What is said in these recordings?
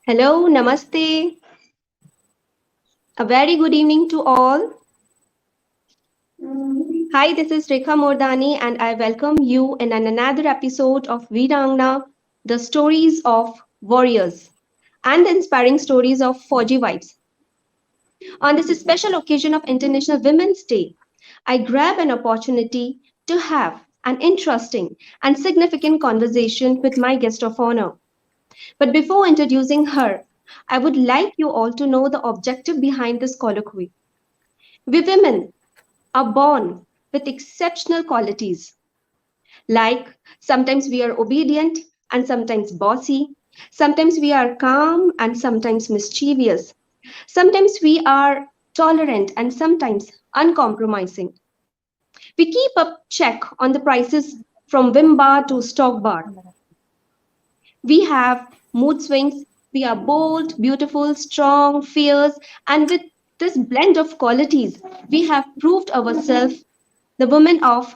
Hello, namaste. A very good evening to all. Hi, this is Rekha Mordani, and I welcome you in another episode of Veerangna, the stories of warriors and the inspiring stories of Fauji wives. On this special occasion of International Women's Day, I grab an opportunity to have an interesting and significant conversation with my guest of honor. But before introducing her, I would like you all to know the objective behind this colloquy. We women are born with exceptional qualities, like sometimes we are obedient and sometimes bossy, sometimes we are calm and sometimes mischievous, sometimes we are tolerant and sometimes uncompromising. We keep up check on the prices from Wim bar to stock bar. We have mood swings. We are bold, beautiful, strong, fierce, and with this blend of qualities, we have proved ourselves the women of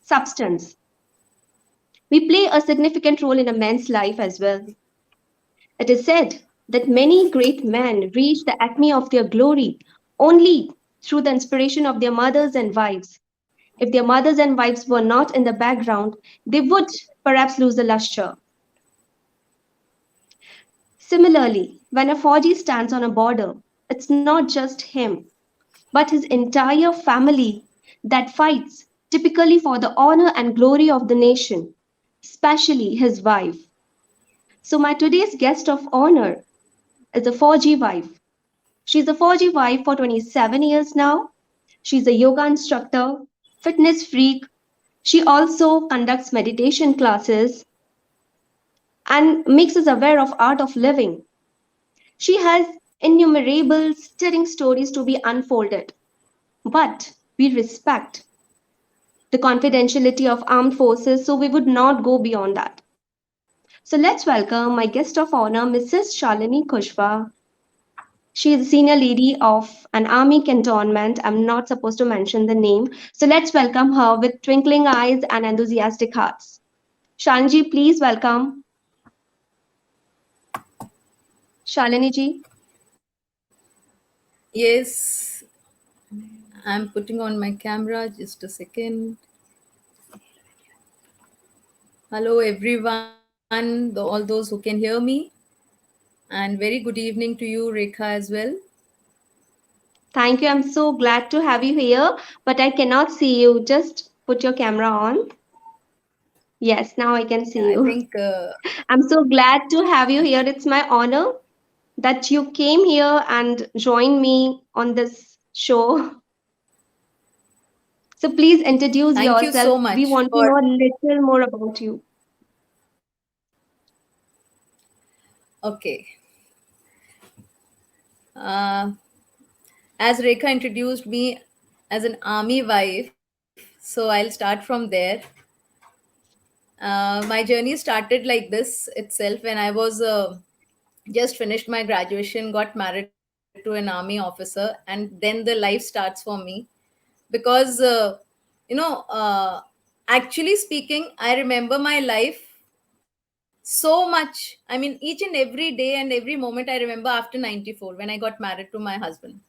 substance. We play a significant role in a man's life as well. It is said that many great men reach the acme of their glory only through the inspiration of their mothers and wives. If their mothers and wives were not in the background, they would perhaps lose the luster. Similarly, when a Fauji stands on a border, it's not just him, but his entire family that fights, typically for the honor and glory of the nation, especially his wife. So, my today's guest of honor is a Fauji wife. She's a Fauji wife for 27 years now. She's a yoga instructor, fitness freak. She also conducts meditation classes and makes us aware of art of living. She has innumerable stirring stories to be unfolded, but we respect the confidentiality of armed forces, so we would not go beyond that. So let's welcome my guest of honor, Mrs. Shalini Kushwa. She is a senior lady of an army cantonment. I'm not supposed to mention the name. So let's welcome her with twinkling eyes and enthusiastic hearts. Shalini, please welcome. Shalini ji. Yes, I'm putting on my camera. Just a second. Hello, everyone, all those who can hear me. And very good evening to you, Rekha, as well. Thank you. I'm so glad to have you here, but I cannot see you. Just put your camera on. Yes, now I can Yeah, see I you. think, I'm so glad to have you here. It's my honor that you came here and joined me on this show. So please introduce thank you yourself. so We much want to for. know a little more about you. Okay. Uh, as Rekha introduced me as an army wife, so I'll start from there. My journey started like this itself when I was just finished my graduation, got married to an army officer, and then the life starts for me because actually speaking, I remember my life so much. I mean, each and every day and every moment I remember after 94 when I got married to my husband.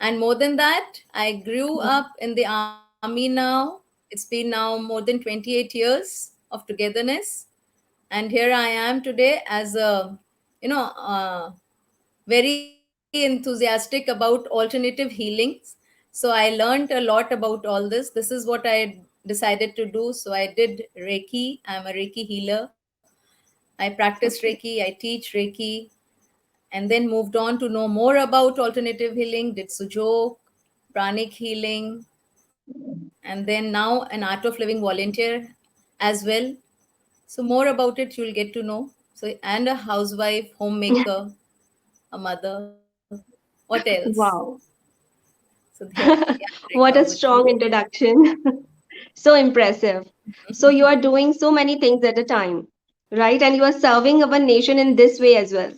And more than that, I grew up in the army now. It's been now more than 28 years of togetherness, and here I am today as a you know uh, very enthusiastic about alternative healings. So I learned a lot about all this. This is what I decided to do. So I did Reiki. I'm a Reiki healer. I practice Reiki, I Okay. teach Reiki, and then moved on to know more about alternative healing, did Sujok, pranic healing, and then now an art of living volunteer as well. So more about it you'll get to know. So, and a housewife, homemaker, a mother. What else? Wow. So here I am, Rekha, with What a you. strong introduction. So impressive. So you are doing so many things at a time, right? And you are serving our nation in this way as well.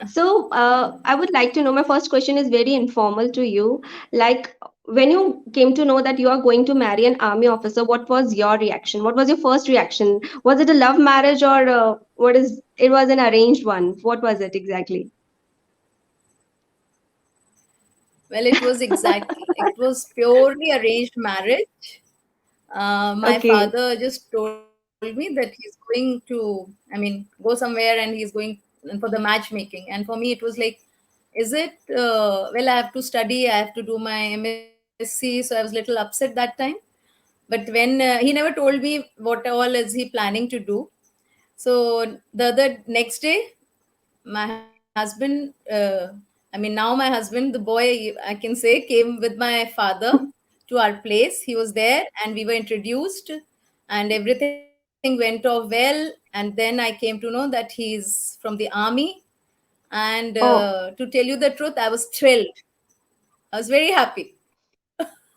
So I would like to know, my first question is very informal to you. Like, when you came to know that you are going to marry an army officer, what was your reaction? What was your first reaction? Was it a love marriage, or what is it was an arranged one? What was it exactly? Well, it was purely arranged marriage. My Okay, father just told me that he's going to, go somewhere and he's going for the matchmaking. And for me, it was like, is it? Well, I have to study, I have to do my MSc, so I was a little upset that time. But when he never told me what all is he planning to do. So the other next day, my husband, now my husband, the boy, I can say, came with my father to our place. He was there and we were introduced, and everything went off well. And then I came to know that he's from the army. And oh. to tell you the truth, I was thrilled. I was very happy.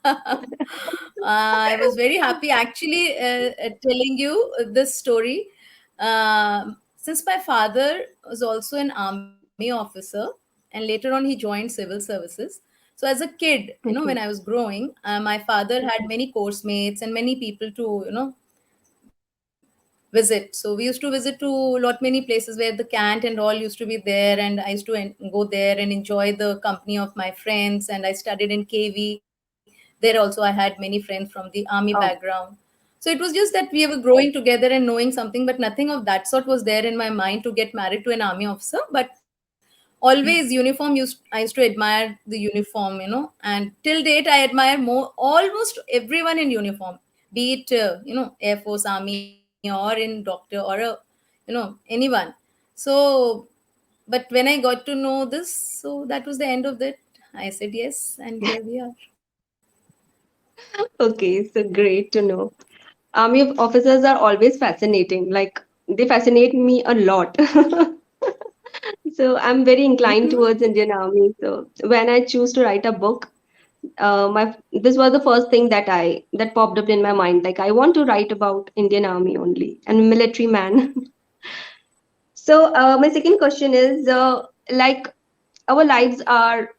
I was very happy actually at telling you this story. Since my father was also an army officer, and later on he joined civil services. So as a kid, when I Okay. was growing, my father had many course mates and many people to, visit. So we used to visit to lot many places where the cant and all used to be there, and I used to go there and enjoy the company of my friends. And I studied in KV. There also I had many friends from the army Oh. background. So it was just that we were growing together and knowing something, but nothing of that sort was there in my mind to get married to an army officer. But always uniform used I used to admire the uniform, and till date I admire more almost everyone in uniform, be it Air Force, army, or in doctor, or anyone. So but when I got to know this, so that was the end of that. I said yes, and here we are. Okay, so great to know. Army officers are always fascinating. Like, they fascinate me a lot. So I'm very inclined Mm-hmm. towards Indian Army. So when I choose to write a book, my this was the first thing that popped up in my mind. Like, I want to write about Indian Army only and military man. So my second question is, like, our lives are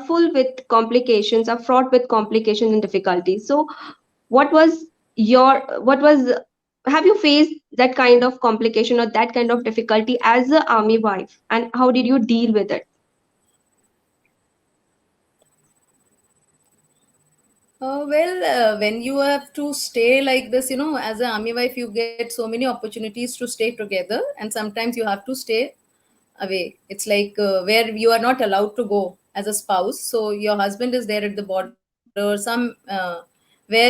full with complications, are fraught with complications and difficulties. So what was what was have you faced that kind of complication or that kind of difficulty as a army wife, and how did you deal with it? When you have to stay like this, as an army wife, you get so many opportunities to stay together, and sometimes you have to stay away. It's like where you are not allowed to go as a spouse. So your husband is there at the border, where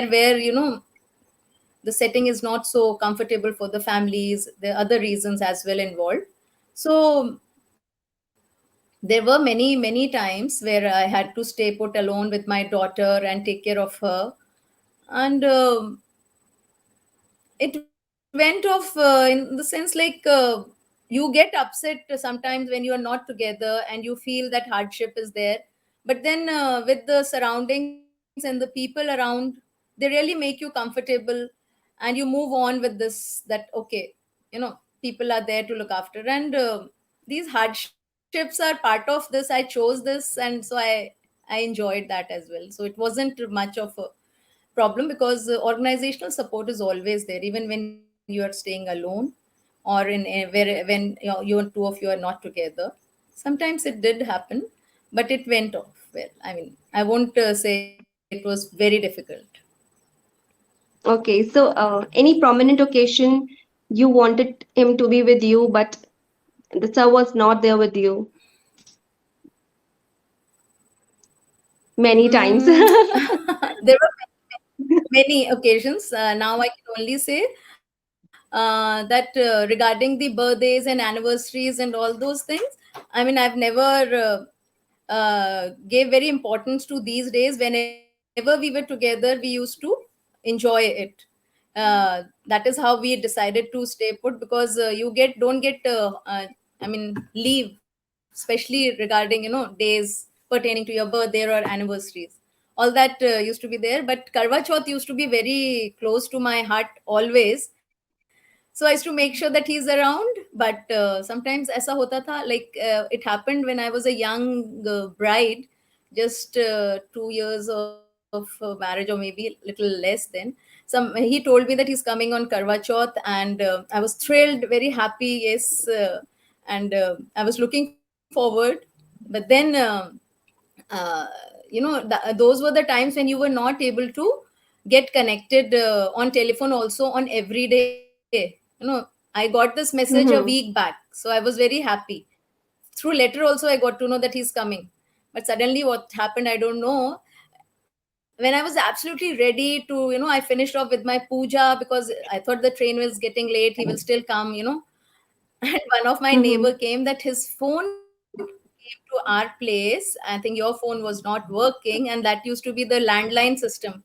the setting is not so comfortable for the families. There are other reasons as well involved. So there were many times where I had to stay put alone with my daughter and take care of her. And it went off in the sense like you get upset sometimes when you are not together and you feel that hardship is there. But then with the surroundings and the people around, they really make you comfortable, and you move on with this, that okay, people are there to look after. And these hardships are part of this. I chose this, and so I enjoyed that as well. So it wasn't much of a problem, because organizational support is always there, even when you are staying alone, or in where when you and two of you are not together. Sometimes it did happen, but it went off well. I won't say it was very difficult. Okay, so any prominent occasion you wanted him to be with you, but the sir was not there with you many times? Mm, there were many occasions. Now I can only say that regarding the birthdays and anniversaries and all those things, I've never gave very importance to these days. Whenever we were together, we used to enjoy it. That is how we decided to stay put, because you don't get leave, especially regarding days pertaining to your birthday or anniversaries. All that used to be there. But Karwa Chauth used to be very close to my heart always. So I used to make sure that he's around. But sometimes aisa hota tha, like it happened when I was a young bride, just 2 years or marriage, or maybe a little less then. He told me that he's coming on Karwa Chauth, and I was thrilled, very happy, yes, and I was looking forward. But then, those were the times when you were not able to get connected on telephone also on every day. I got this message a week Mm-hmm. back, so I was very happy. Through letter also I got to know that he's coming. But suddenly what happened, I don't know. When I was absolutely ready to, I finished off with my puja because I thought the train was getting late, he will still come. And one of my Mm-hmm. neighbor came that his phone came to our place. I think your phone was not working, and that used to be the landline system.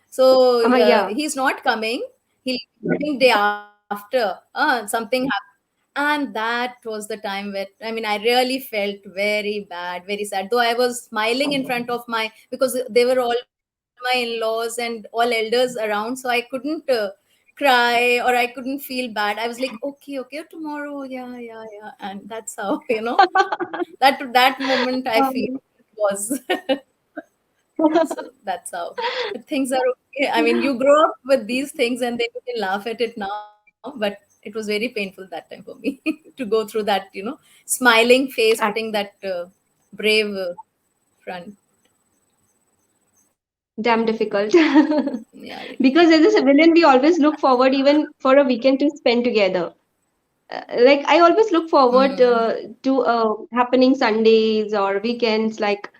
So Yeah. he's not coming. He'll be coming day after. Something happened. And that was the time where, I mean, I really felt very bad, very sad. Though I was smiling in front of because they were all my in-laws and all elders around, so I couldn't cry, or I couldn't feel bad. I was like, okay, okay, tomorrow, yeah, yeah, yeah. And that's how, that moment I feel Um, it was. So that's how. But things are okay. I mean, you grow up with these things and then you can laugh at it now, but it was very painful that time for me to go through that, smiling face, putting that brave front. Damn difficult. Yeah. Because as a civilian, we always look forward even for a weekend to spend together. Like I always look forward Mm. to happening Sundays or weekends, like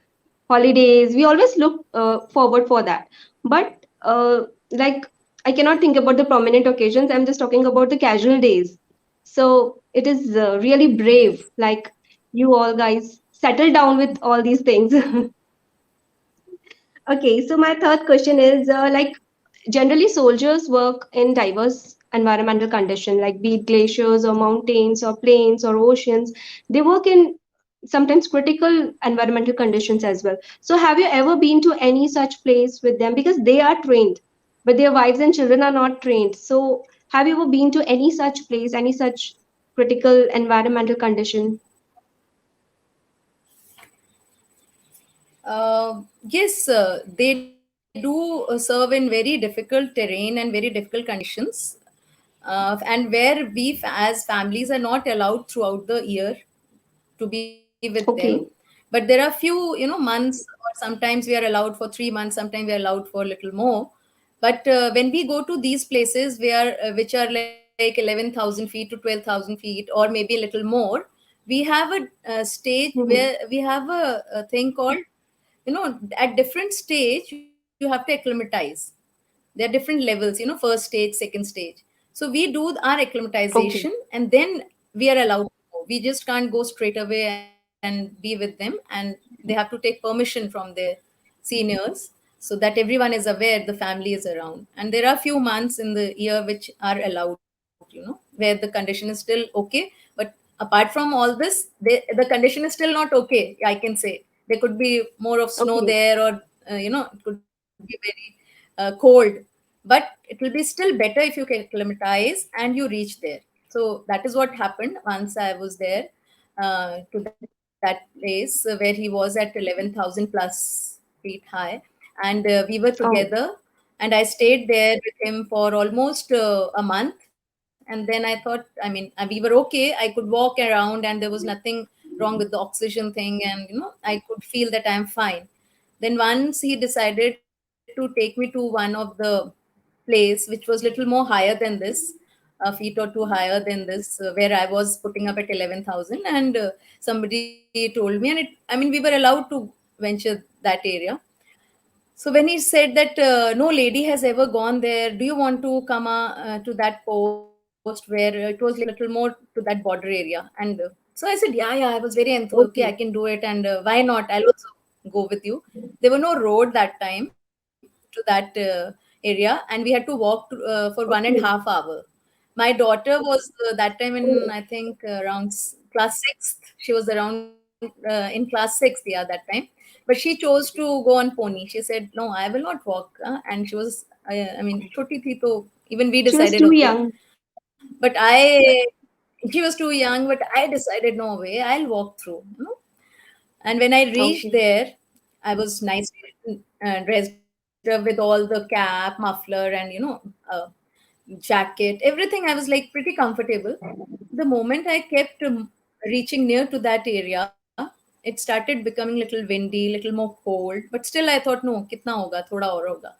holidays. We always look forward for that. But like I cannot think about the prominent occasions. I'm just talking about the casual days. So it is really brave. Like you all guys settle down with all these things. Okay, so my third question is like generally soldiers work in diverse environmental conditions, like be it glaciers or mountains or plains or oceans. They work in sometimes critical environmental conditions as well. So have you ever been to any such place with them? Because they are trained, but their wives and children are not trained. So have you ever been to any such place, any such critical environmental condition? Yes, they do serve in very difficult terrain and very difficult conditions, and where we as families are not allowed throughout the year to be with them. Okay. But there are few, months, or sometimes we are allowed for 3 months, sometimes we are allowed for a little more. But when we go to these places where which are like 11,000 feet to 12,000 feet, or maybe a little more, we have a stage where Mhm. we have a thing called, at different stage you have to acclimatize. There are different levels, first stage, second stage. So we do our acclimatization, Okay. and then we are allowed to go. We just can't go straight away and be with them, and they have to take permission from their seniors, so that everyone is aware the family is around. And there are few months in the year which are allowed, where the condition is still okay. But apart from all this, the condition is still not okay, I can say. There could be more of snow Okay. there, or it could be very cold. But it will be still better if you can acclimatize and you reach there. So that is what happened once I was there, to that place where he was at 11,000 plus feet high. And we were Oh, together, and I stayed there with him for almost a month. And then I thought, we were okay. I could walk around, and there was nothing wrong with the oxygen thing. And, I could feel that I'm fine. Then once he decided to take me to one of the place which was little more higher than this, a feet or two higher than this, where I was putting up at 11,000. And somebody told me, and we were allowed to venture that area. So when he said that no lady has ever gone there, do you want to come to that post where it was like little more to that border area? And so I said, yeah, yeah. I was very enthused. Okay, I okay. can do it, and why not? I'll also go with you. There were no road that time to that area, and we had to walk for 1.5 hour. Okay. My daughter was that time in, I Oh, think, around class sixth. She was around in class sixth, yeah, that time. But she chose to go on pony. She said, "No, I will not walk." And she was, choti thi, to even we she was decided, too okay. young. But she was too young. But I decided, no way, I'll walk through. And when I reached Okay. there, I was nicely dressed and everything. with all the cap, muffler, and jacket, everything. I was like pretty comfortable. The moment I kept reaching near to that area, it started becoming little windy, little more cold. But still, I thought, no, kitna hoga, thoda aur hoga.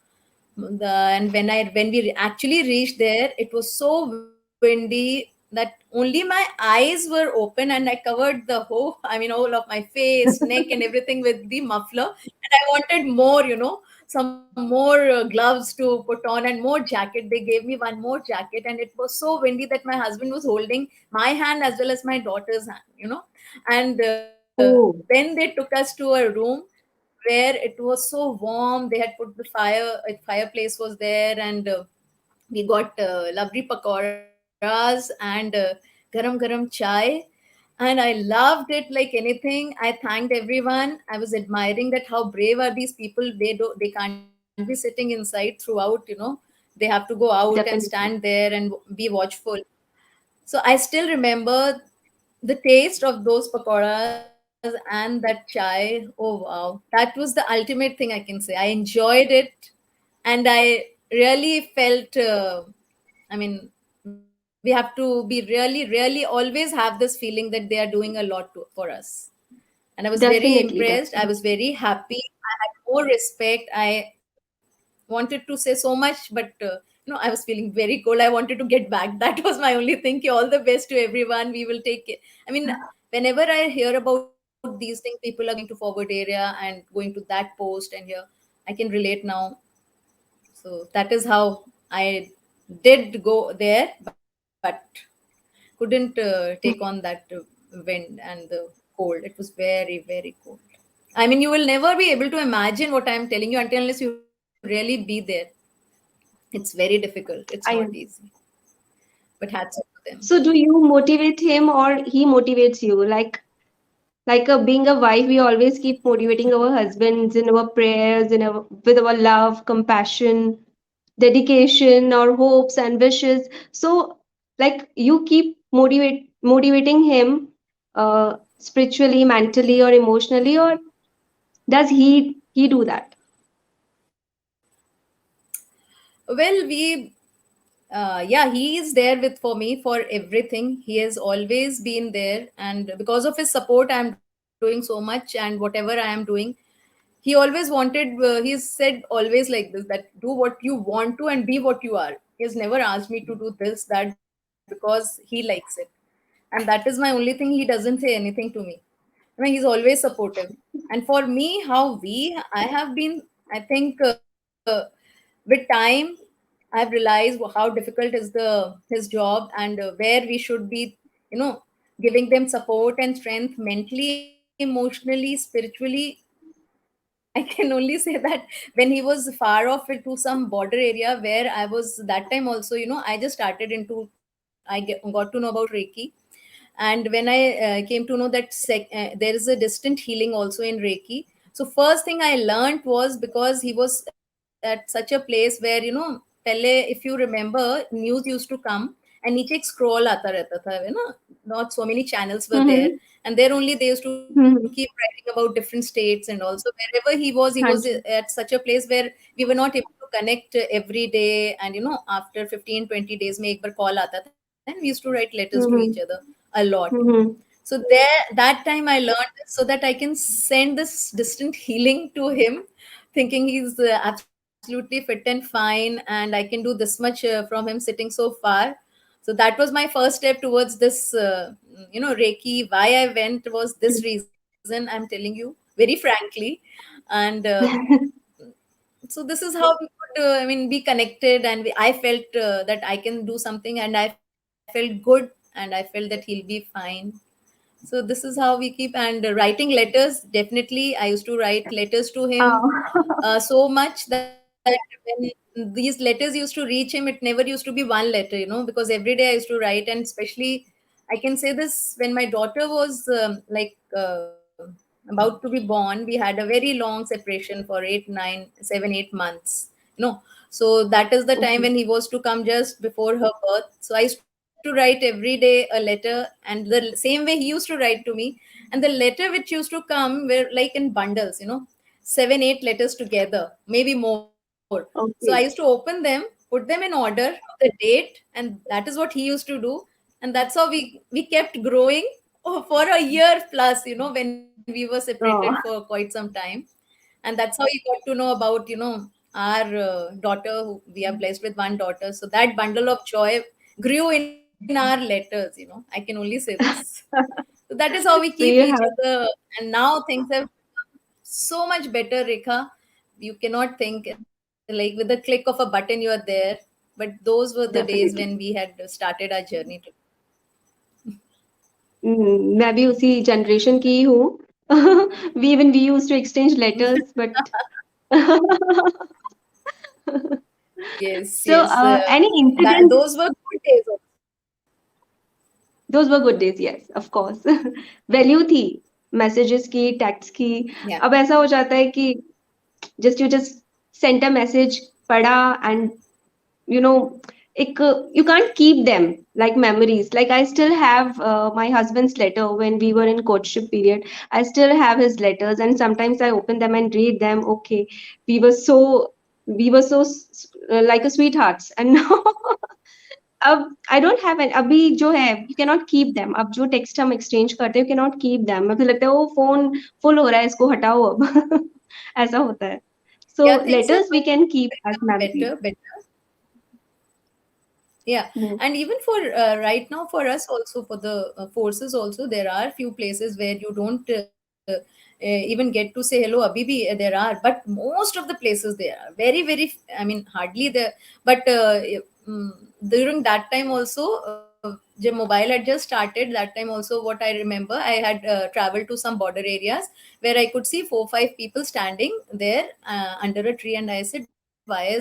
And when we actually reached there, it was so windy that only my eyes were open, and I covered the whole, all of my face, neck, and everything with the muffler. And I wanted more, some more gloves to put on and more jacket. They gave me one more jacket, and it was so windy that my husband was holding my hand as well as my daughter's hand. And then they Oh, took us to a room where it was so warm. They had put the fireplace was there, and we got lovely pakoras and garam garam chai, and I loved it like anything. I thanked everyone. I was admiring that how brave are these people. They can't be sitting inside throughout. They have to go out and stand definitely. there and be watchful. So I still remember the taste of those pakoras and that chai. Oh wow, that was the ultimate thing, I can say. I enjoyed it, and I really felt. I mean, we have to be really always have this feeling that they are doing a lot for us. And I was very impressed. Definitely, I was definitely. very happy. I had more respect. I wanted to say so much, but I was feeling very cold. I wanted to get back. That was my only thing. Ki, all the best to everyone. We will take it. I mean, whenever I hear about these things, people are going to forward area and going to that post and here, I can relate now. So that is how I did go there, but couldn't take on that wind and the cold. It was very, very cold. I mean, you will never be able to imagine what I'm telling you until unless you really be there. It's very difficult. It's not easy. I But hats off to them. So do you motivate him or he motivates you? Being a wife, we always keep motivating our husbands in our prayers, in our with our love, compassion, dedication, our hopes and wishes. So you keep motivating him spiritually, mentally, or emotionally, or does he do that? Well, yeah, he is there with for me for everything. He has always been there, and because of his support, I'm doing so much. And whatever I am doing, he always wanted. He said always like this, that do what you want to and be what you are. He has never asked me to do this, that, because he likes it, and that is my only thing. He doesn't say anything to me. I mean, he's always supportive. And for me, I have been, I think, with time, I've realized how difficult is the his job, and where we should be, you know, giving them support and strength mentally, emotionally, spiritually. I can only say that when he was far off to some border area where I was that time also, I just started into, got to know about Reiki. And when I came to know that there is a distant healing also in Reiki. So first thing I learned was, because he was at such a place where, Pele, if you remember, news used to come and niche एक scroll आता रहता था, not so many channels were there, Mm-hmm. and there only they used to keep Mm-hmm. writing about different states. And also wherever he was Hanji. at such a place where we were not able to connect every day, and after 15 20 days में एक बार call आता था, and we used to write letters to each other Mm-hmm. a lot. Mm-hmm. So there, that time I learned this so that I can send this distant healing to him, thinking he's absolutely fit and fine, and I can do this much from him sitting so far. So that was my first step towards this, Reiki. Why I went was this reason. I'm telling you very frankly, and so this is how we could, be connected, and I felt that I can do something, and I felt good, and I felt that he'll be fine. So this is how we keep. And writing letters, definitely I used to write letters to him Oh. so much that when these letters used to reach him, it never used to be one letter, because every day I used to write. And especially, I can say this, when my daughter was about to be born, we had a very long separation for 8 9 7 8 months, so that is the time when Okay. he was to come just before her birth. So I used to write every day a letter, and the same way he used to write to me. And the letter which used to come were like in bundles, 7 8 letters together, maybe more. So I used to Okay. open them, put them in order, the date, and that is what he used to do. And that's how we kept growing for a year plus, when we were separated for Oh, quite some time. And that's how you got to know about, our daughter, who we are blessed with one daughter. So that bundle of joy grew in our letters. I can only say this. So that is how we keep so each you have. other. And now things have so much better, Rekha. You cannot think, like with the click of a button, you are there. But those were the days when we Definitely. had started our journey. मैं भी उसी generation की ही हूँ. We used to exchange letters, but Yes, so yes. any That incidents? those were good days. Those were good days, yes, of course. Value थी messages की, texts की. Yeah. अब ऐसा हो जाता है कि just sent a message, पढ़ा, and you know, एक, you can't keep them like memories. Like I still have my husband's letter when we were in courtship period. I still have his letters, and sometimes I open them and read them. Okay, we were so like a sweethearts, and now अब I don't have an, अभी जो है you can not keep them. अब जो text हम exchange करते हैं you can not keep them. मुझे लगता है वो फोन फुल हो रहा है, इसको हटाओ अब. ऐसा होता है. So Yeah, things have letters we can keep as become memories. better. Yeah, and even for right now, for us also, for the forces also, there are few places where you don't even get to say hello abhi bhi. There are, but most of the places there are very very, I mean hardly there. But during that time also, the mobile had just started. That time also, what I remember, I had traveled to some border areas where I could see 4 5 people standing there under a tree, and I said, why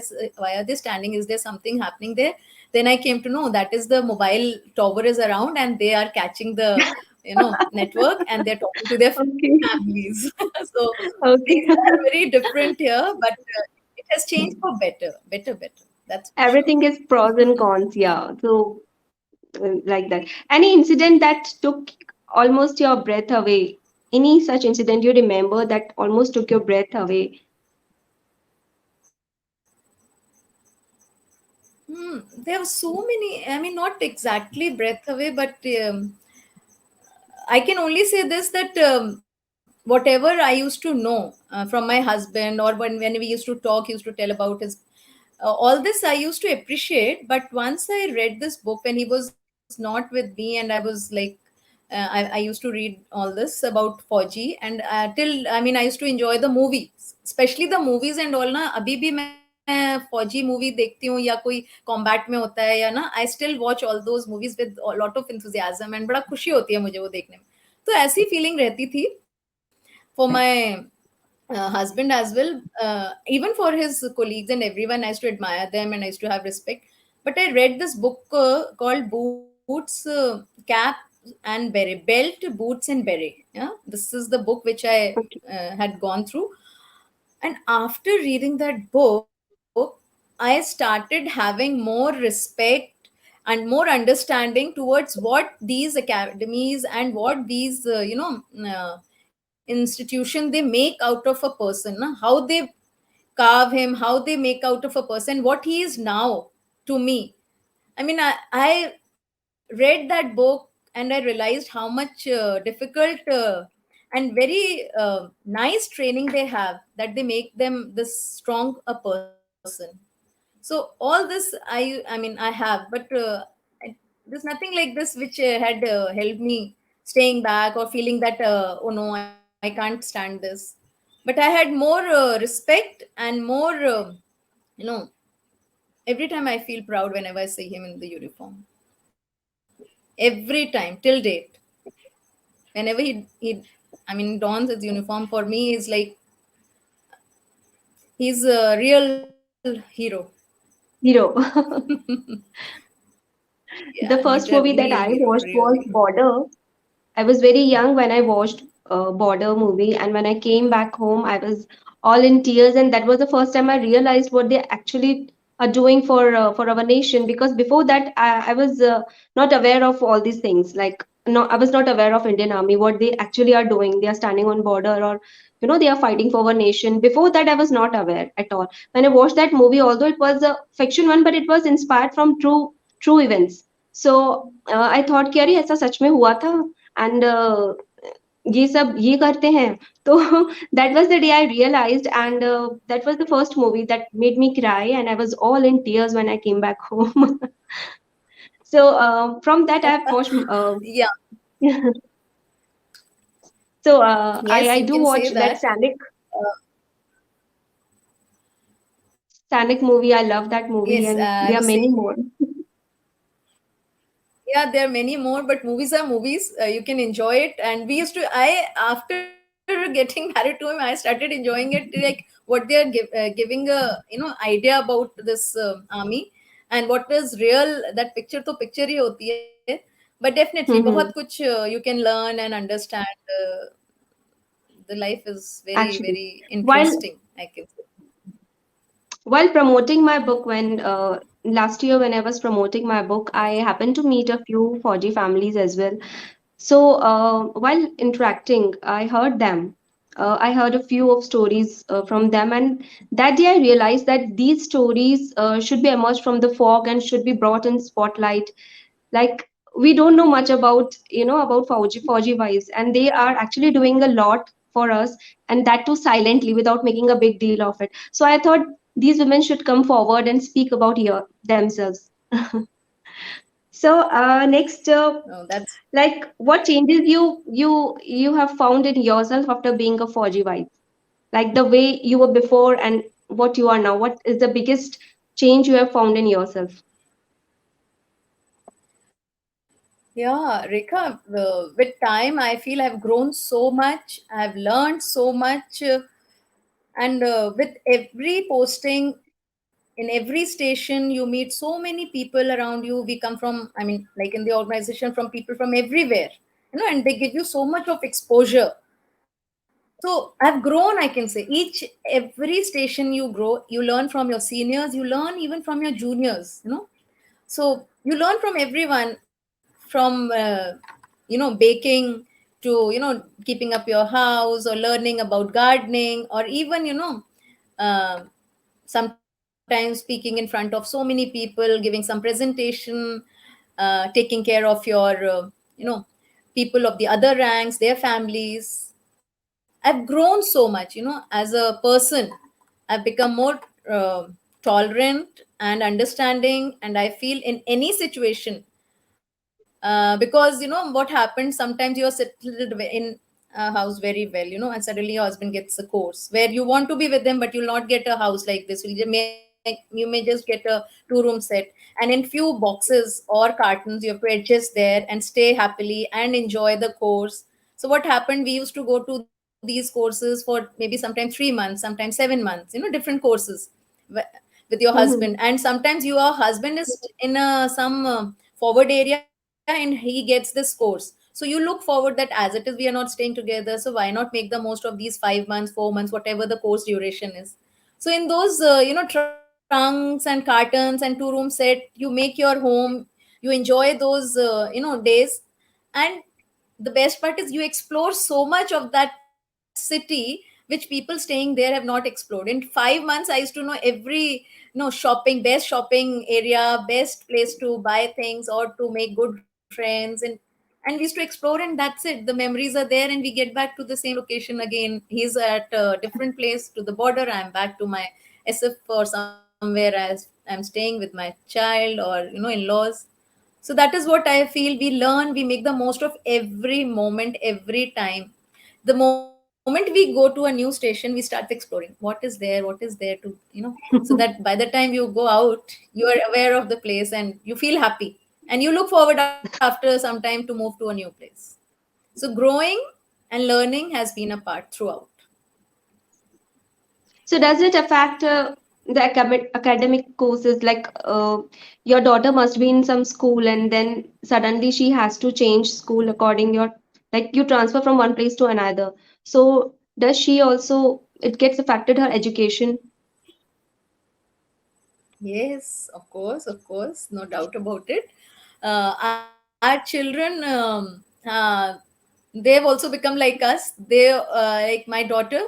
are they standing? Is there something happening there? Then I came to know that is the mobile tower is around, and they are catching the network, and they're talking to their okay. families. So okay. things are very different here, but it has changed for better, better, that's for sure. Everything is pros and cons, yeah. So like that. Any incident that took almost your breath away? Any such incident you remember that almost took your breath away? There were so many, I mean, not exactly breath away, but I can only say this, that whatever I used to know from my husband, or when we used to talk, he used to tell about his all this I used to appreciate. But once I read this book when he was not with me, and I was like, I used to read all this about Fauji, and till, I mean, I used to enjoy the movies, especially the movies and all na. Abhi bhi मैं फौजी movie देखती हूँ, या कोई combat में होता है, या ना, I still watch all those movies with lot of enthusiasm, and बड़ा खुशी होती है मुझे वो देखने में. तो ऐसी फीलिंग रहती थी for my husband as well. Even for his colleagues and everyone, I used to admire them and I used to have respect. But I read this book called Boots, Cap and Beret, Belt, Boots and Beret. Yeah, this is the book which I Okay. had gone through. And after reading that book, I started having more respect and more understanding towards what these academies and what these institution they make out of a person, na? How they carve him, how they make out of a person what he is now to me. I mean, I read that book and I realized how much difficult and very nice training they have, that they make them this strong a person. So all this I mean I have, but there's nothing like this which had helped me staying back or feeling that oh no, I can't stand this. But I had more respect and more you know every time I feel proud whenever I see him in the uniform. Every time till date, whenever he I mean dons his uniform, for me is like he's a real hero. Hero. Yeah, The he's first a movie real that I hero, watched real was hero. Border. I was very young when I watched Border movie, and when I came back home, I was all in tears, and that was the first time I realized what they actually are doing for our nation. Because before that, I was not aware of all these things. Like, no, I was not aware of Indian Army, what they actually are doing. They are standing on border, or they are fighting for our nation. Before that, I was not aware at all. When I watched that movie, although it was a fiction one, but it was inspired from true events. So I thought कि अरे ऐसा सच में हुआ था, and ये सब ये करते हैं. तो that was the day I realized, and that was the first movie that made me cry, and I was all in tears when I came back home. So from that I've watched. Yeah. So Yes, I you do can say watch that that. Sanic movie. I love that movie, Yes, and I there are was many saying, more. yeah, there are many more, but movies are movies. You can enjoy it. And we used to, I, after getting married to him, I started enjoying it, like what they are giving a, idea about this army, and what is real. That picture to picture hi hoti hai. But definitely, बहुत Hmm. कुछ you can learn and understand. The life is very, Actually, very while interesting, I can say. while promoting my book, when last year when I was promoting my book, I happened to meet a few Fauji families as well. So while interacting, I heard them. I heard a few of stories from them, and that day I realized that these stories should be emerged from the fog and should be brought in spotlight. Like, we don't know much about about Fauji wives, and they are actually doing a lot for us, and that too silently, without making a big deal of it. So I thought these women should come forward and speak about themselves. So next, No, that's, like, what changes you have found in yourself after being a Fauji wife? Like the way you were before and what you are now. What is the biggest change you have found in yourself? yeah, Rekha, with time, I feel I've grown so much. I've learned so much. And with every posting, in every station, you meet so many people around you. We come from, I mean, like in the organization, from people from everywhere, and they give you so much of exposure. So I've grown, I can say. Every station you grow, you learn from your seniors, you learn even from your juniors. So you learn from everyone, from baking to keeping up your house, or learning about gardening, or even uh, sometimes speaking in front of so many people, giving some presentation, taking care of your you know people of the other ranks, their families. I've grown so much, as a person. I've become more uh, tolerant and understanding, and I feel in any situation, because what happens, sometimes you're settled in a house very well, and suddenly your husband gets a course where you want to be with him, but you'll not get a house like this. You may just get a 2-room set, and in few boxes or cartons you have to adjust there and stay happily and enjoy the course. So what happened, we used to go to these courses for maybe sometimes 3 months, sometimes 7 months, different courses with your husband. Hmm. And sometimes your husband is in some forward area and he gets this course, so you look forward that as it is we are not staying together, so why not make the most of these 5 months, 4 months, whatever the course duration is. So in those trunks and cartons and 2-room set, you make your home, you enjoy those days. And the best part is you explore so much of that city which people staying there have not explored. In 5 months I used to know every shopping, best shopping area, best place to buy things or to make good friends. And we used to explore, and that's it. The memories are there, and we get back to the same location again. He's at a different place to the border, I'm back to my SF or somewhere as I'm staying with my child or in-laws. So that is what I feel. We learn, we make the most of every moment, every time. The moment we go to a new station, we start exploring what is there, so that by the time you go out, you are aware of the place and you feel happy. And you look forward after some time to move to a new place. So growing and learning has been a part throughout. So does it affect the academic courses? Like, your daughter must be in some school, and then suddenly she has to change school according your, like, you transfer from one place to another. So does she also, it gets affected her education? Yes, of course, no doubt about it. Our children, they've also become like us. They like my daughter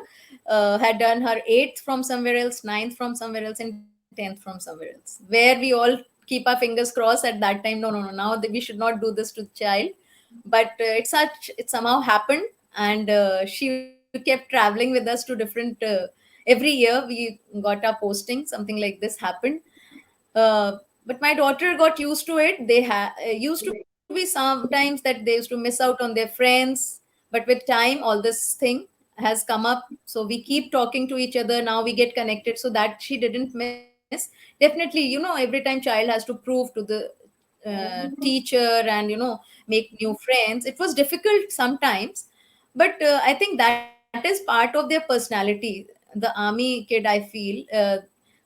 had done her eighth from somewhere else, ninth from somewhere else, and 10th from somewhere else, where we all keep our fingers crossed at that time. No, no, no, now we should not do this to the child. But it somehow happened, and she kept traveling with us to different every year we got our posting, something like this happened. But my daughter got used to it. They used to be sometimes that they used to miss out on their friends, but with time, all this thing has come up. So we keep talking to each other now. We get connected so that she didn't miss. Definitely, every time child has to prove to the teacher and make new friends. It was difficult sometimes, but I think that is part of their personality. The army kid, I feel.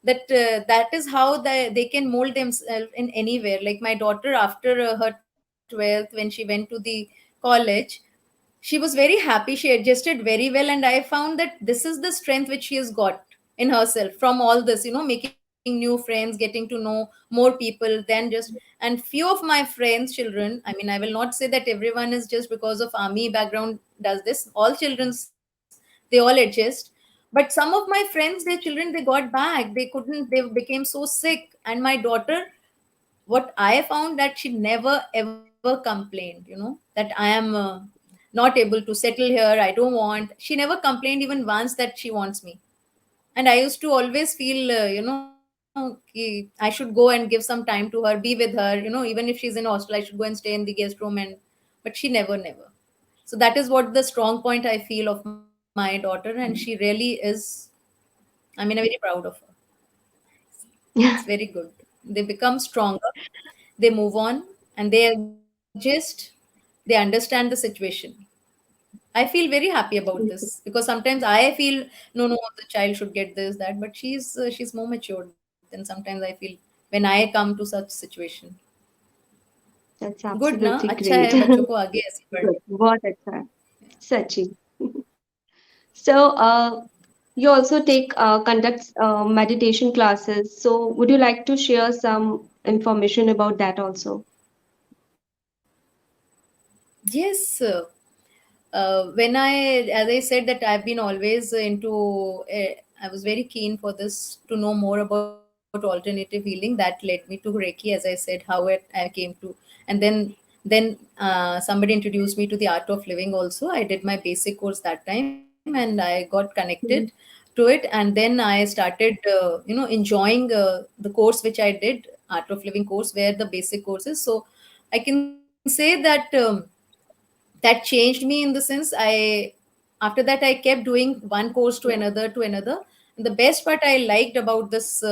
That is how they can mold themselves in anywhere. Like my daughter, after her 12th, when she went to the college, she was very happy. She adjusted very well, and I found that this is the strength which she has got in herself from all this, making new friends, getting to know more people than just. And few of my friends children, I mean, I will not say that everyone is just because of army background does this. All children's, they all adjust. But some of my friends, their children, they got back, they couldn't, they became so sick. And my daughter, what I found, that she never ever complained, that I am not able to settle here, I don't want. She never complained even once that she wants me. And I used to always feel, I should go and give some time to her, be with her, even if she's in hostel, I should go and stay in the guest room. And but she never. So that is what the strong point I feel of my daughter, and she really is. I mean, I'm very proud of her. It's very good. They become stronger, they move on, and they adjust, they understand the situation. I feel very happy about this because sometimes I feel, no, no, the child should get this, that, but she's more matured. Then sometimes I feel when I come to such situation, That's good ना, absolutely अच्छा है great. बच्चों को आगे ऐसे Good. बढ़ने. बहुत अच्छा है. Sachi. So, you also take conducts meditation classes. So, would you like to share some information about that also? Yes, when as I said, that I've been always into, I was very keen for this to know more about alternative healing. That led me to Reiki, as I said, how I came to, and then somebody introduced me to the art of living. Also, I did my basic course that time, and I got connected Mhm. to it, and then I started, enjoying the course which I did, art of living course, where the basic courses. So I can say that. That changed me in the sense, I after that I kept doing one course to Yeah. another. And the best part I liked about this,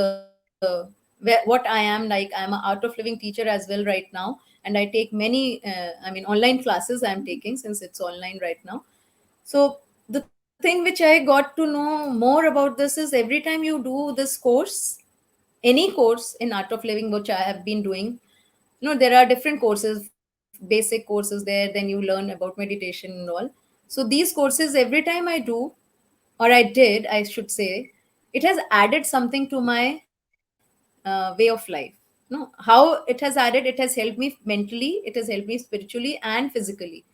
what I am like, I'm an art of living teacher as well right now, and I take many I mean online classes I'm taking, since it's online right now. So the thing which I got to know more about this is, every time you do this course, any course in art of living which I have been doing, there are different courses, basic courses there, then you learn about meditation and all. So these courses, every time I do, or I did, I should say, it has added something to my way of life. How it has added, it has helped me mentally, it has helped me spiritually and physically.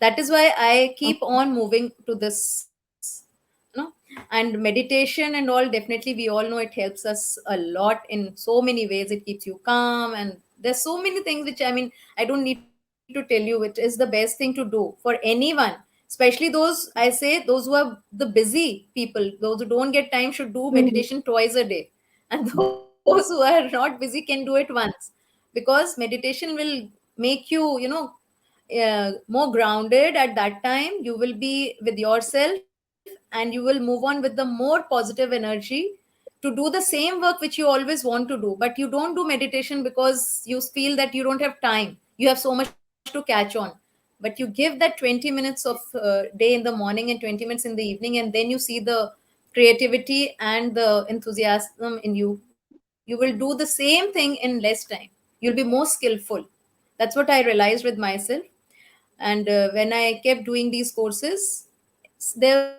That is why I keep Okay. on moving to this. And meditation and all, definitely we all know it helps us a lot in so many ways. It keeps you calm, and there's so many things which, I mean, I don't need to tell you, it is the best thing to do for anyone, especially those, I say, those who are the busy people, those who don't get time, should do meditation Mhm. twice a day. And those who are not busy can do it once, because meditation will make you, more grounded. At that time you will be with yourself, and you will move on with the more positive energy to do the same work which you always want to do. But you don't do meditation because you feel that you don't have time, you have so much to catch on. But you give that 20 minutes of day in the morning and 20 minutes in the evening, and then you see the creativity and the enthusiasm in you. You will do the same thing in less time, you'll be more skillful. That's what I realized with myself. And when I kept doing these courses, there,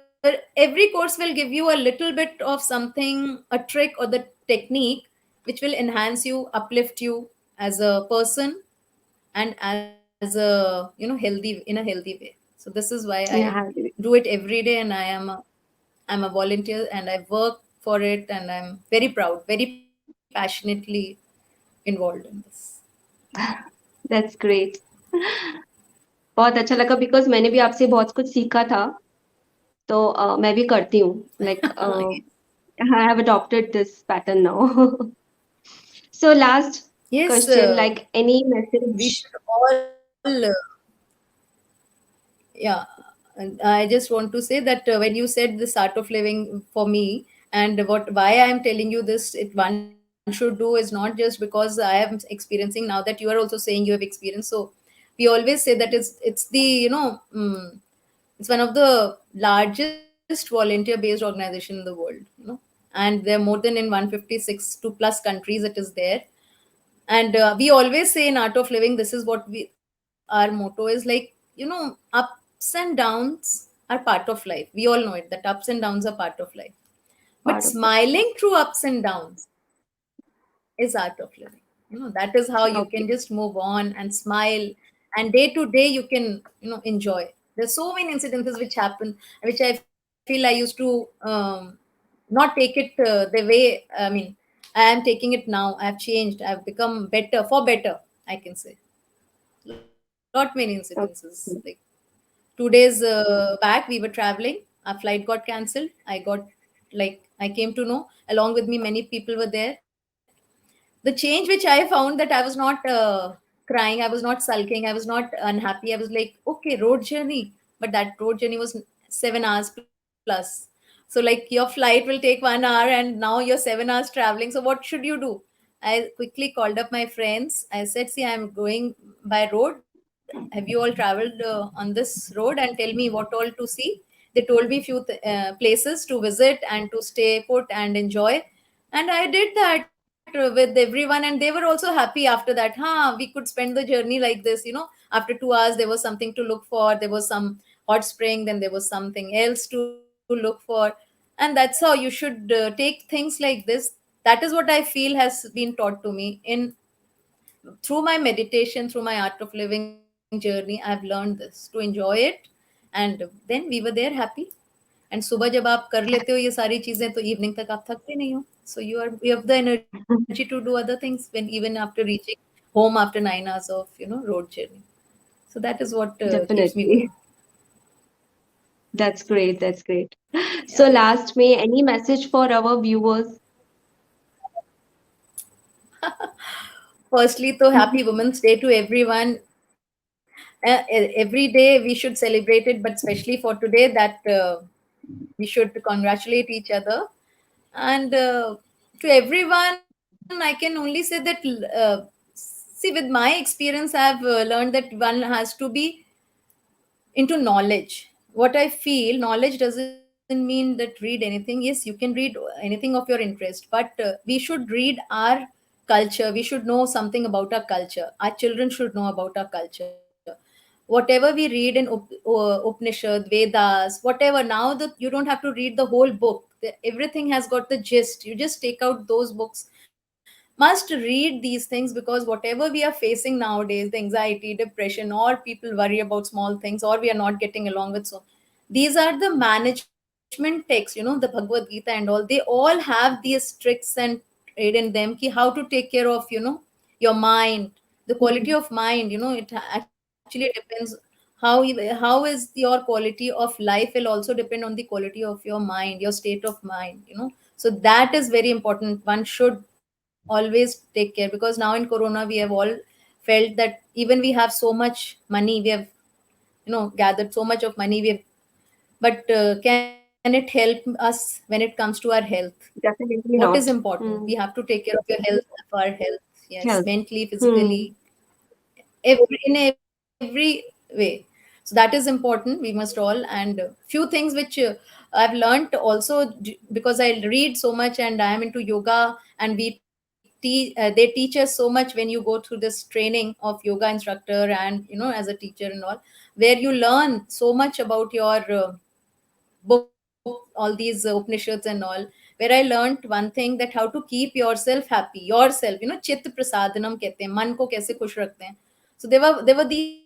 every course will give you a little bit of something, a trick or the technique which will enhance you, uplift you as a person, and as a, healthy, in a healthy way. So this is why Yeah, I I agree. do it every day, and I'm a volunteer and I work for it, and I'm very proud, very passionately involved in this. That's great. बहुत अच्छा लगा because मैंने भी आपसे बहुत कुछ सीखा था तो मैं भी करती हूँ like I have adopted this pattern now. So last Yes, question, like any we message. should all yeah. And I just want to say that when you said this art of living for me, and what why I am telling you this, it one should do is not just because I am experiencing. Now that you are also saying you have experienced, so we always say that it's the it's one of the largest volunteer based organization in the world, and they're more than in 156 to plus countries it is there. And we always say in art of living, this is what we our motto is, like, ups and downs are part of life. We all know it, that ups and downs are part of life, but Part of smiling through ups and downs is art of living. That is how it. you can Okay, just move on and smile, and day to day you can enjoy. There's so many incidences which happen, which I feel I used to not take it the way, I mean, I am taking it now. I've changed, I've become better, for better, I can say. Lot many incidences, like okay. 2 days back we were traveling, our flight got cancelled. I came to know, along with me many people were there. The change which I found, that I was not crying, I was not sulking, I was not unhappy. I was like, okay, road journey. But that road journey was 7 hours plus. So like, your flight will take 1 hour and now you're 7 hours traveling, so what should you do? I quickly called up my friends. I said, see, I'm going by road, have you all traveled on this road, and tell me what all to see. They told me few places to visit and to stay put and enjoy. And I did that with everyone, and they were also happy after that. We could spend the journey like this. After 2 hours there was something to look for, there was some hot spring, then there was something else to look for. And that's how you should take things like this. That is what I feel has been taught to me in through my meditation, through my art of living journey. I've learned this to enjoy it, and then we were there happy. And सुबह जब आप कर लेते हो ये सारी चीजें, तो इवनिंग तक आप थकते नहीं हो. So you have the energy to do other things when even after reaching home after 9 hours of road journey. So that is what keeps me going. Definitely. That's great. That's great. Yeah. So last, may any message for our viewers? Firstly, so happy Women's Day to everyone. Every day we should celebrate it, but especially for today, that we should congratulate each other. And to everyone, I can only say that see, with my experience, I've learned that one has to be into knowledge. What I feel, knowledge doesn't mean that read anything. Yes, you can read anything of your interest, but we should read our culture. We should know something about our culture. Our children should know about our culture. Whatever we read in Upanishad, Vedas, whatever, now that you don't have to read the whole book. Everything has got the gist. You just take out those books. Must read these things, because whatever we are facing nowadays, the anxiety, depression, or people worry about small things, or we are not getting along with, so these are the management texts, the Bhagavad Gita and all. They all have these tricks and trade in them, ki how to take care of your mind, the quality of mind. It actually depends how is your quality of life will also depend on the quality of your mind, your state of mind. So that is very important. One should always take care, because now in corona we have all felt that even we have so much money, we have gathered so much of money, we have, but can it help us when it comes to our health? What Definitely is not. important? We have to take care of your health, of our health. Yes, Health. mentally, Hmm. physically, in every way. So that is important. We must all. And few things which I've learned also, because I read so much and I am into yoga, and they teach us so much when you go through this training of yoga instructor, and as a teacher and all, where you learn so much about your book, all these Upanishads and all, where I learned one thing, that how to keep yourself happy, yourself, चित्त प्रसादनम कहते हैं, मन को कैसे खुश रखते हैं. So there were these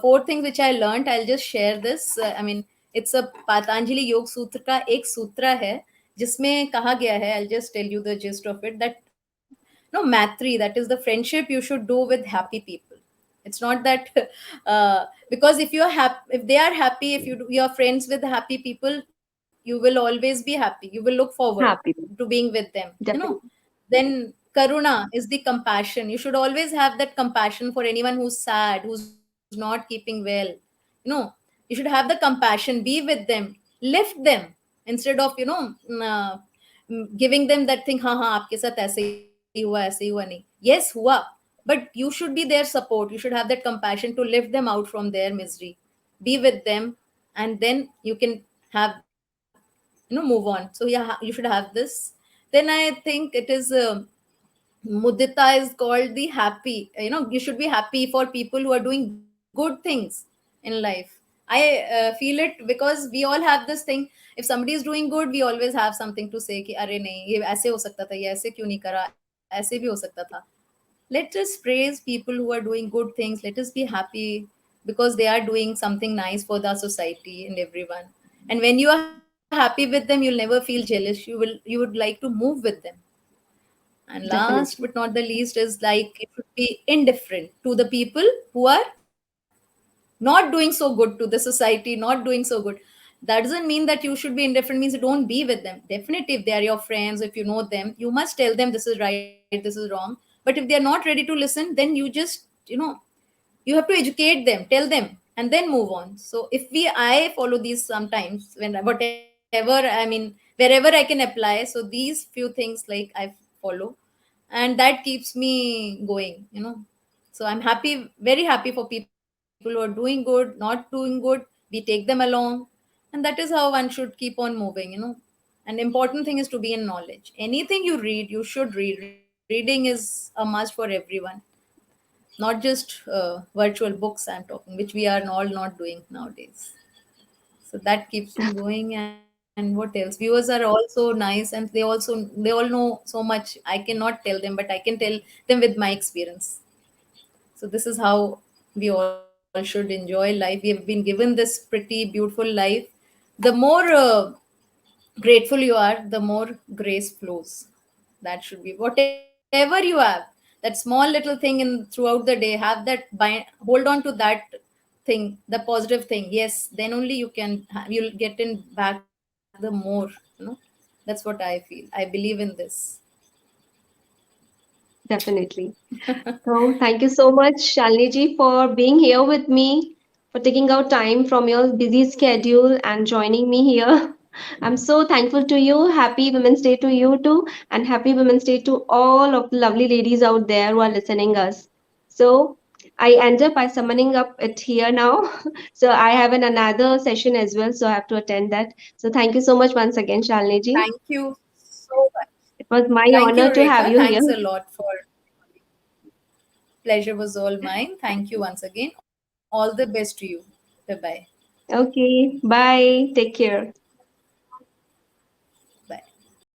four things which I learned, I'll just share this. I mean, it's a Patanjali Yog Sutra का एक सूत्र है जिसमें कहा गया है. I'll just tell you the gist of it. That no, matri, that is the friendship you should do with happy people. It's not that because if you're happy, if they are happy, if you're friends with happy people, you will always be happy. You will look forward Happy. to being with them. Definitely. Then karuna is the compassion. You should always have that compassion for anyone who's sad, who's not keeping well. you know you should have the compassion, be with them, lift them, instead of giving them that thing, ha ha aapke sath aise hi hua nahi. Yes, hua, but you should be their support. You should have that compassion to lift them out from their misery, be with them, and then you can have, move on. So yeah, you should have this. Then I think it is mudita is called the happy. You should be happy for people who are doing good things in life. I feel it because we all have this thing. If somebody is doing good, we always have something to say कि अरे नहीं ये ऐसे हो सकता था, ये ऐसे क्यों नहीं करा, ऐसे भी हो सकता था. Let us praise people who are doing good things. Let us be happy because they are doing something nice for the society and everyone. And when you are happy with them, you'll never feel jealous. You would like to move with them. And last but Definitely. not the least is like it should be indifferent to the people who are not doing so good, to the society, not doing so good. That doesn't mean that you should be indifferent, means you don't be with them. Definitely, if they are your friends, if you know them, you must tell them this is right, this is wrong. But if they are not ready to listen, then you just, you have to educate them, tell them, and then move on. So if I follow these sometimes, when whatever, I mean, wherever I can apply. So these few things like I follow, and that keeps me going. So I'm happy, very happy for people who are doing good, not doing good. We take them along, and that is how one should keep on moving. An important thing is to be in knowledge. Anything you read, you should read. Reading is a must for everyone, not just virtual books I'm talking, which we are all not doing nowadays. So that keeps me going. And what else? Viewers are also nice, and they all know so much. I cannot tell them, but I can tell them with my experience. So this is how we all should enjoy life. We have been given this pretty beautiful life. The more grateful you are, the more grace flows. That should be whatever you have. That small little thing in throughout the day, have that hold on to that thing, the positive thing. Yes, then only you'll get in back the more. That's what I feel. I believe in this. Definitely. So thank you so much, Shalini ji, for being here with me, for taking out time from your busy schedule and joining me here. I'm so thankful to you. Happy Women's Day to you too, and happy Women's Day to all of the lovely ladies out there who are listening us. So I end up by summoning up it here now. So I have another session as well, so I have to attend that. So thank you so much once again, Shalini ji. Thank you so much. It was my Thank you, honor to have Rekha. you here. Thanks a lot for pleasure was all mine. Thank you once again. All the best to you. Bye bye. Okay, bye. Take care.